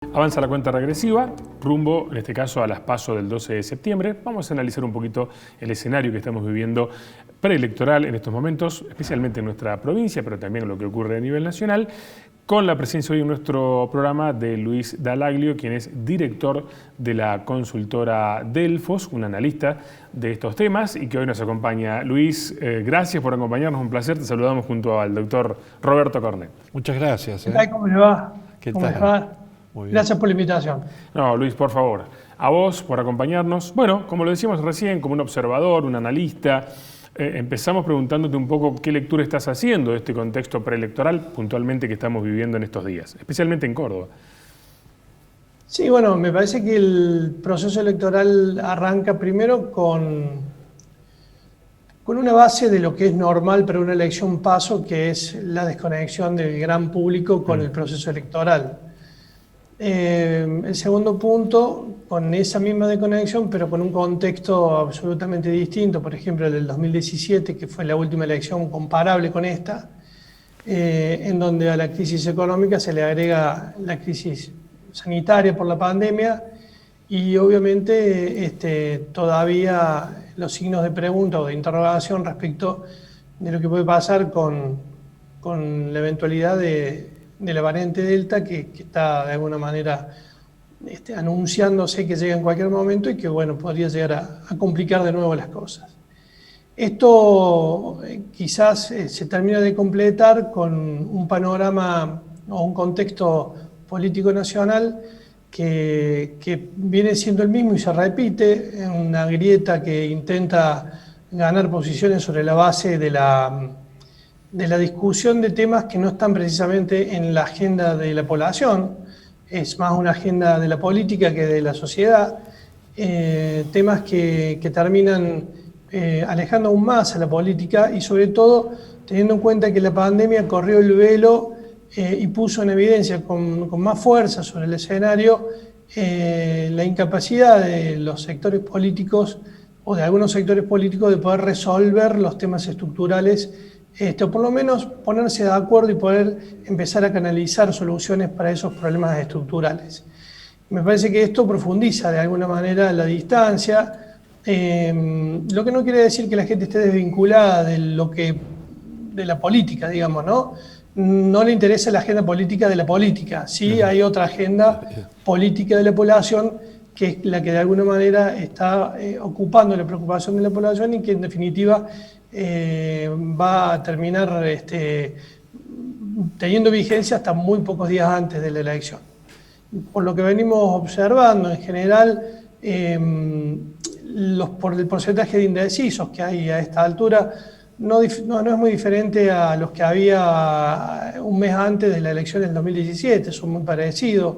Avanza la cuenta regresiva, rumbo, en este caso, a las PASO del 12 de septiembre. Vamos a analizar un poquito el escenario que estamos viviendo preelectoral en estos momentos, especialmente en nuestra provincia, pero también lo que ocurre a nivel nacional, con la presencia hoy en nuestro programa de Luis Dallaglio, quien es director de la consultora Delfos, un analista de estos temas y que hoy nos acompaña. Luis, gracias por acompañarnos, un placer. Te saludamos junto al doctor Roberto Cornet. Muchas gracias. ¿Qué tal? ¿Cómo le va? ¿Qué ¿Cómo tal? les va? Muy bien. Gracias por la invitación. No, Luis, por favor, a vos por acompañarnos. Bueno, como lo decíamos recién, como un observador, un analista, empezamos preguntándote un poco qué lectura estás haciendo de este contexto preelectoral puntualmente que estamos viviendo en estos días, especialmente en Córdoba. Sí, bueno, me parece que el proceso electoral arranca primero con una base de lo que es normal para una elección paso, que es la desconexión del gran público con el proceso electoral. El segundo punto, con esa misma desconexión, pero con un contexto absolutamente distinto, por ejemplo el del 2017, que fue la última elección comparable con esta, en donde a la crisis económica se le agrega la crisis sanitaria por la pandemia y obviamente todavía los signos de pregunta o de interrogación respecto de lo que puede pasar con la eventualidad de la variante Delta que está de alguna manera anunciándose que llega en cualquier momento y que bueno, podría llegar a complicar de nuevo las cosas. Esto quizás se termina de completar con un panorama o un contexto político nacional que viene siendo el mismo y se repite en una grieta que intenta ganar posiciones sobre la base de la discusión de temas que no están precisamente en la agenda de la población, es más una agenda de la política que de la sociedad, temas que terminan alejando aún más a la política y sobre todo teniendo en cuenta que la pandemia corrió el velo y puso en evidencia con más fuerza sobre el escenario la incapacidad de los sectores políticos o de algunos sectores políticos de poder resolver los temas estructurales o por lo menos ponerse de acuerdo y poder empezar a canalizar soluciones para esos problemas estructurales. Me parece que esto profundiza de alguna manera la distancia, lo que no quiere decir que la gente esté desvinculada de la política, digamos, ¿no? No le interesa la agenda política de la política, sí hay otra agenda política de la población que es la que de alguna manera está ocupando la preocupación de la población y que en definitiva va a terminar teniendo vigencia hasta muy pocos días antes de la elección. Por lo que venimos observando en general, por el porcentaje de indecisos que hay a esta altura, no es muy diferente a los que había un mes antes de la elección del 2017, son muy parecidos.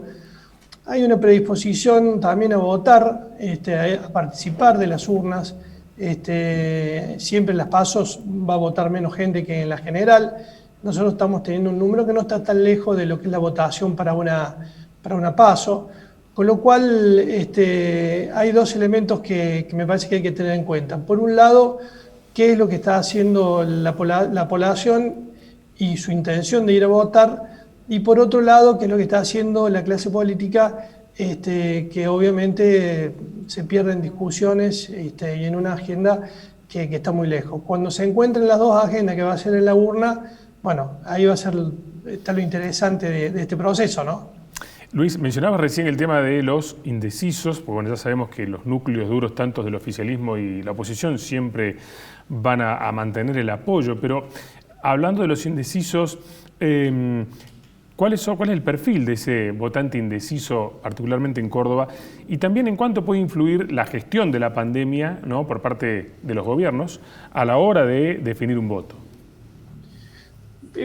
Hay una predisposición también a votar, a participar de las urnas. Siempre en las PASOs va a votar menos gente que en la general. Nosotros estamos teniendo un número que no está tan lejos de lo que es la votación para una PASO, con lo cual hay dos elementos que me parece que hay que tener en cuenta. Por un lado, qué es lo que está haciendo la población y su intención de ir a votar, y por otro lado, qué es lo que está haciendo la clase política, que obviamente se pierden discusiones y en una agenda que está muy lejos. Cuando se encuentren las dos agendas que va a ser en la urna, bueno, ahí está lo interesante de este proceso, ¿no? Luis, mencionabas recién el tema de los indecisos, porque bueno, ya sabemos que los núcleos duros tanto del oficialismo y la oposición siempre van a mantener el apoyo, pero hablando de los indecisos, ¿cuál es el perfil de ese votante indeciso, particularmente en Córdoba? Y también en cuánto puede influir la gestión de la pandemia, ¿no?, por parte de los gobiernos a la hora de definir un voto.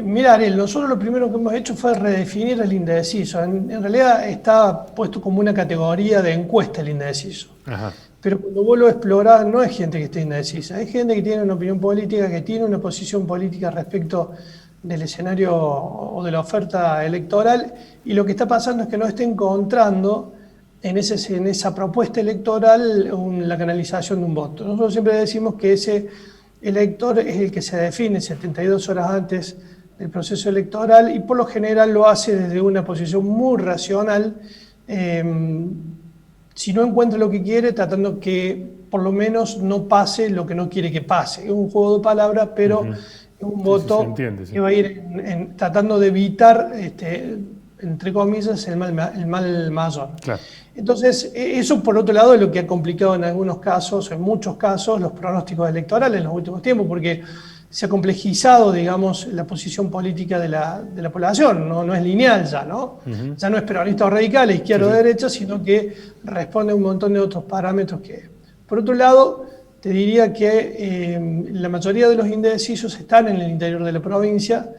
Mira, Ariel, nosotros lo primero que hemos hecho fue redefinir el indeciso. En realidad está puesto como una categoría de encuesta el indeciso. Ajá. Pero cuando vos lo explorás, no es gente que esté indecisa, es gente que tiene una opinión política, que tiene una posición política respecto del escenario o de la oferta electoral, y lo que está pasando es que no está encontrando en esa propuesta electoral la canalización de un voto. Nosotros siempre decimos que ese elector es el que se define 72 horas antes del proceso electoral y por lo general lo hace desde una posición muy racional si no encuentra lo que quiere, tratando que por lo menos no pase lo que no quiere que pase. Es un juego de palabras, pero es un voto se entiende, sí. que va a ir tratando de evitar, entre comillas, el mal mayor. Claro. Entonces, eso por otro lado es lo que ha complicado en algunos casos, en muchos casos, los pronósticos electorales en los últimos tiempos, porque se ha complejizado, digamos, la posición política de la población, no es lineal ya, ¿no? Ya no es peronista o radical, izquierda o derecha, sino que responde a un montón de otros parámetros que... Por otro lado, te diría que la mayoría de los indecisos están en el interior de la provincia,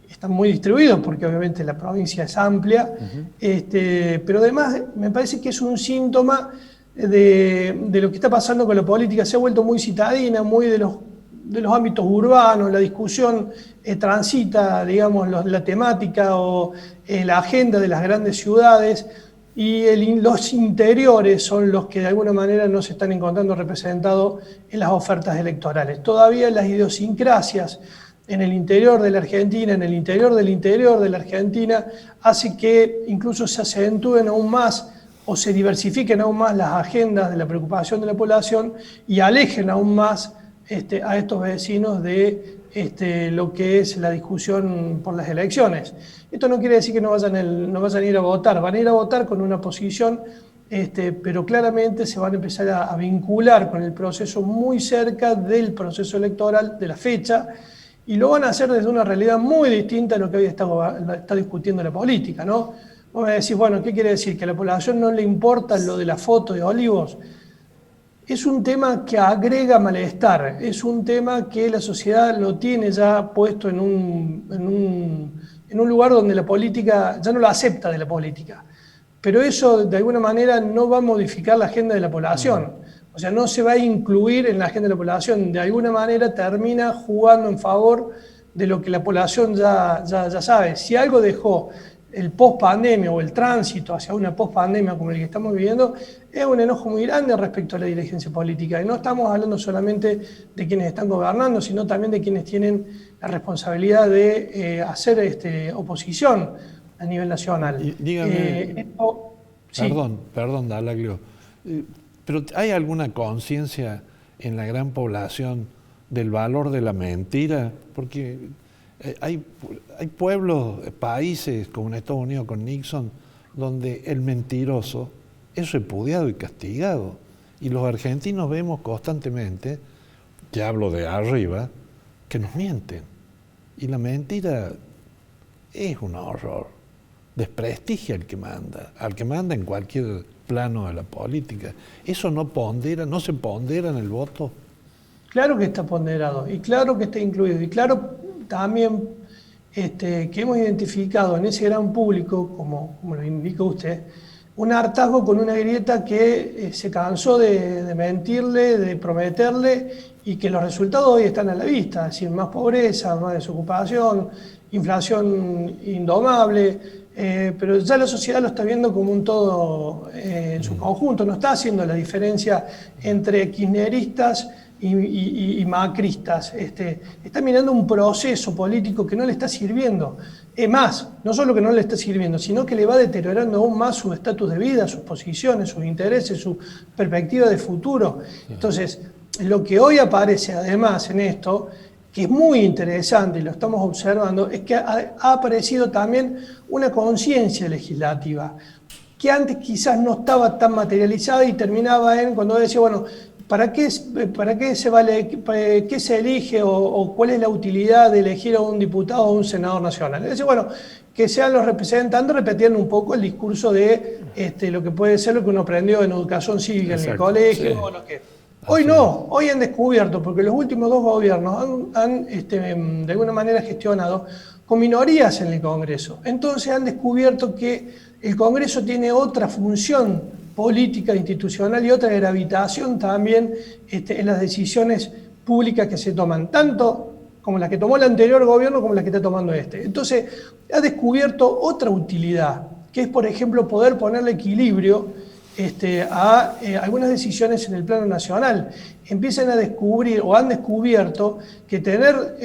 están muy distribuidos porque obviamente la provincia es amplia, pero además me parece que es un síntoma de lo que está pasando con la política. Se ha vuelto muy citadina, muy de los ámbitos urbanos, la discusión transita, digamos, la temática o la agenda de las grandes ciudades, y los interiores son los que de alguna manera no se están encontrando representados en las ofertas electorales. Todavía las idiosincrasias en el interior de la Argentina, en el interior de la Argentina, hace que incluso se acentúen aún más o se diversifiquen aún más las agendas de la preocupación de la población y alejen aún más a estos vecinos de lo que es la discusión por las elecciones. Esto no quiere decir que no vayan a ir a votar, van a ir a votar con una posición, pero claramente se van a empezar a vincular con el proceso muy cerca del proceso electoral, de la fecha, y lo van a hacer desde una realidad muy distinta a lo que hoy está discutiendo la política, ¿no? Vos me decís, bueno, ¿qué quiere decir? ¿Que a la población no le importa lo de la foto de Olivos? Es un tema que agrega malestar, es un tema que la sociedad lo tiene ya puesto en un lugar donde la política ya no lo acepta de la política. Pero eso de alguna manera no va a modificar la agenda de la población. O sea, no se va a incluir en la agenda de la población. De alguna manera termina jugando en favor de lo que la población ya sabe. Si algo dejó el post-pandemia o el tránsito hacia una post-pandemia como el que estamos viviendo, es un enojo muy grande respecto a la dirigencia política. Y no estamos hablando solamente de quienes están gobernando, sino también de quienes tienen la responsabilidad de hacer oposición a nivel nacional. Y dígame, sí. Perdón, Dallaglio, pero ¿hay alguna conciencia en la gran población del valor de la mentira? Porque hay pueblos, países como en Estados Unidos con Nixon, donde el mentiroso es repudiado y castigado. Y los argentinos vemos constantemente, ya hablo de arriba, que nos mienten. Y la mentira es un horror. Desprestigia al que manda en cualquier plano de la política. ¿Eso no se pondera en el voto? Claro que está ponderado y claro que está incluido y claro también que hemos identificado en ese gran público, como lo indica usted, un hartazgo con una grieta que se cansó de mentirle, de prometerle y que los resultados hoy están a la vista, es decir, más pobreza, más desocupación, inflación indomable, pero ya la sociedad lo está viendo como un todo en su conjunto, no está haciendo la diferencia entre kirchneristas y macristas, está mirando un proceso político que no le está sirviendo. Es más, no solo que no le está sirviendo, sino que le va deteriorando aún más su estatus de vida, sus posiciones, sus intereses, su perspectiva de futuro. Entonces, lo que hoy aparece además en esto, que es muy interesante y lo estamos observando, es que ha aparecido también una conciencia legislativa, que antes quizás no estaba tan materializada y terminaba en cuando decía, bueno, ¿para qué se vale, qué se elige o cuál es la utilidad de elegir a un diputado o a un senador nacional? Es decir, bueno, que sean los representantes repitiendo un poco el discurso de lo que puede ser lo que uno aprendió en educación cívica en el colegio. Sí. O lo que... Hoy no, hoy han descubierto, porque los últimos dos gobiernos han de alguna manera gestionado con minorías en el Congreso. Entonces han descubierto que el Congreso tiene otra función política, institucional y otra gravitación también en las decisiones públicas que se toman, tanto como las que tomó el anterior gobierno como las que está tomando este. Entonces ha descubierto otra utilidad, que es por ejemplo poder ponerle equilibrio a algunas decisiones en el plano nacional. Empiezan a descubrir o han descubierto que tener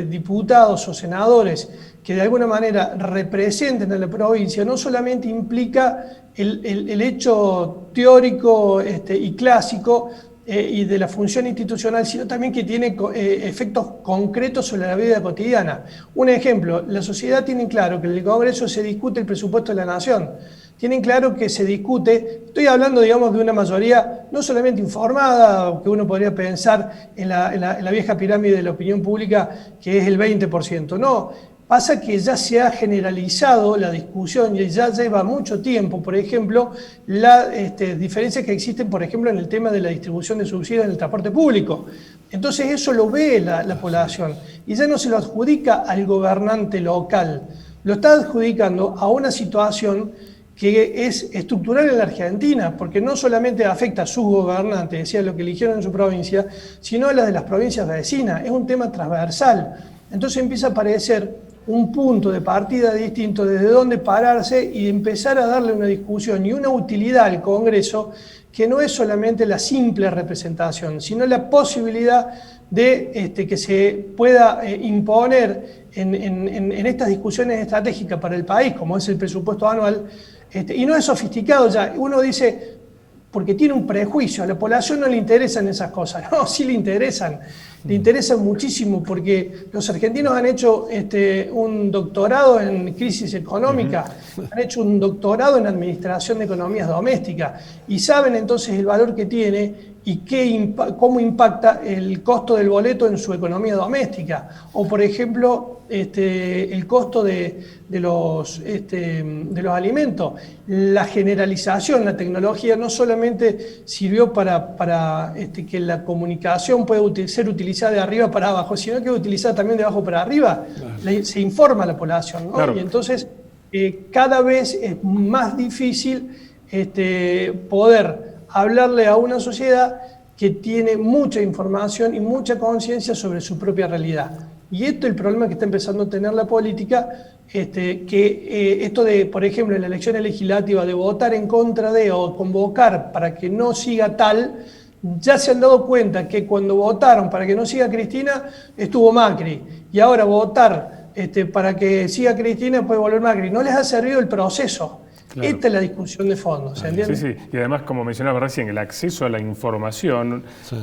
diputados o senadores que de alguna manera representen a la provincia no solamente implica el hecho teórico y clásico y de la función institucional, sino también que tiene efectos concretos sobre la vida cotidiana. Un ejemplo, la sociedad tiene claro que en el Congreso se discute el presupuesto de la Nación. Tienen claro que se discute, estoy hablando, digamos, de una mayoría no solamente informada, que uno podría pensar en la vieja pirámide de la opinión pública, que es el 20%. No, pasa que ya se ha generalizado la discusión y ya lleva mucho tiempo, por ejemplo, las diferencias que existen, por ejemplo, en el tema de la distribución de subsidios en el transporte público. Entonces eso lo ve la población y ya no se lo adjudica al gobernante local, lo está adjudicando a una situación que es estructural en la Argentina, porque no solamente afecta a sus gobernantes, decía, lo que eligieron en su provincia, sino a las de las provincias vecinas. Es un tema transversal. Entonces empieza a aparecer un punto de partida distinto desde dónde pararse y empezar a darle una discusión y una utilidad al Congreso que no es solamente la simple representación, sino la posibilidad de que se pueda imponer en estas discusiones estratégicas para el país, como es el presupuesto anual, y no es sofisticado ya. Uno dice, porque tiene un prejuicio, a la población no le interesan esas cosas. No, sí le interesan muchísimo, porque los argentinos han hecho un doctorado en crisis económica, han hecho un doctorado en administración de economías domésticas, y saben entonces el valor que tiene y cómo impacta el costo del boleto en su economía doméstica. O, por ejemplo, el costo de los alimentos. La generalización, la tecnología no solamente sirvió para que la comunicación pueda ser utilizada de arriba para abajo, sino que utilizada también de abajo para arriba. Claro. Se informa a la población, ¿no? Claro. Y entonces cada vez es más difícil poder hablarle a una sociedad que tiene mucha información y mucha conciencia sobre su propia realidad. Y esto es el problema que está empezando a tener la política, esto de, por ejemplo, en la elección legislativa, de votar en contra de o convocar para que no siga tal, ya se han dado cuenta que cuando votaron para que no siga Cristina, estuvo Macri. Y ahora votar para que siga Cristina puede volver Macri. No les ha servido el proceso. Claro. Esta es la discusión de fondo, ¿se entiende? Sí, sí. Y además, como mencionaba recién, el acceso a la información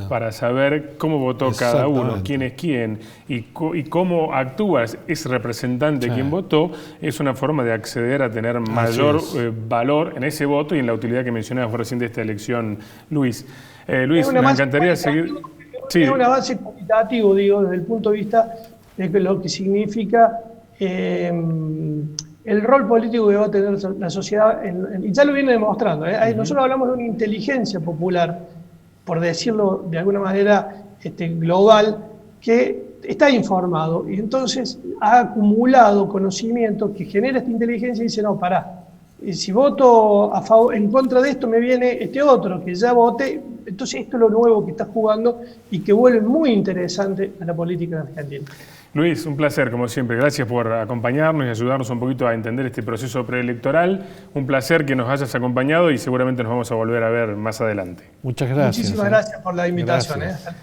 para saber cómo votó cada uno, quién es quién y cómo actúa ese representante quien votó, es una forma de acceder a tener mayor valor en ese voto y en la utilidad que mencionabas recién de esta elección, Luis. Luis, me encantaría seguir... Sí. Es un avance cualitativo, digo, desde el punto de vista de lo que significa... el rol político que va a tener la sociedad, y ya lo viene demostrando. Nosotros hablamos de una inteligencia popular, por decirlo de alguna manera global, que está informado y entonces ha acumulado conocimiento que genera esta inteligencia y dice, no, pará, si voto en contra de esto me viene este otro, que ya voté, entonces esto es lo nuevo que está jugando y que vuelve muy interesante a la política argentina. Luis, un placer como siempre. Gracias por acompañarnos y ayudarnos un poquito a entender este proceso preelectoral. Un placer que nos hayas acompañado y seguramente nos vamos a volver a ver más adelante. Muchas gracias. Muchísimas gracias por la invitación. Gracias.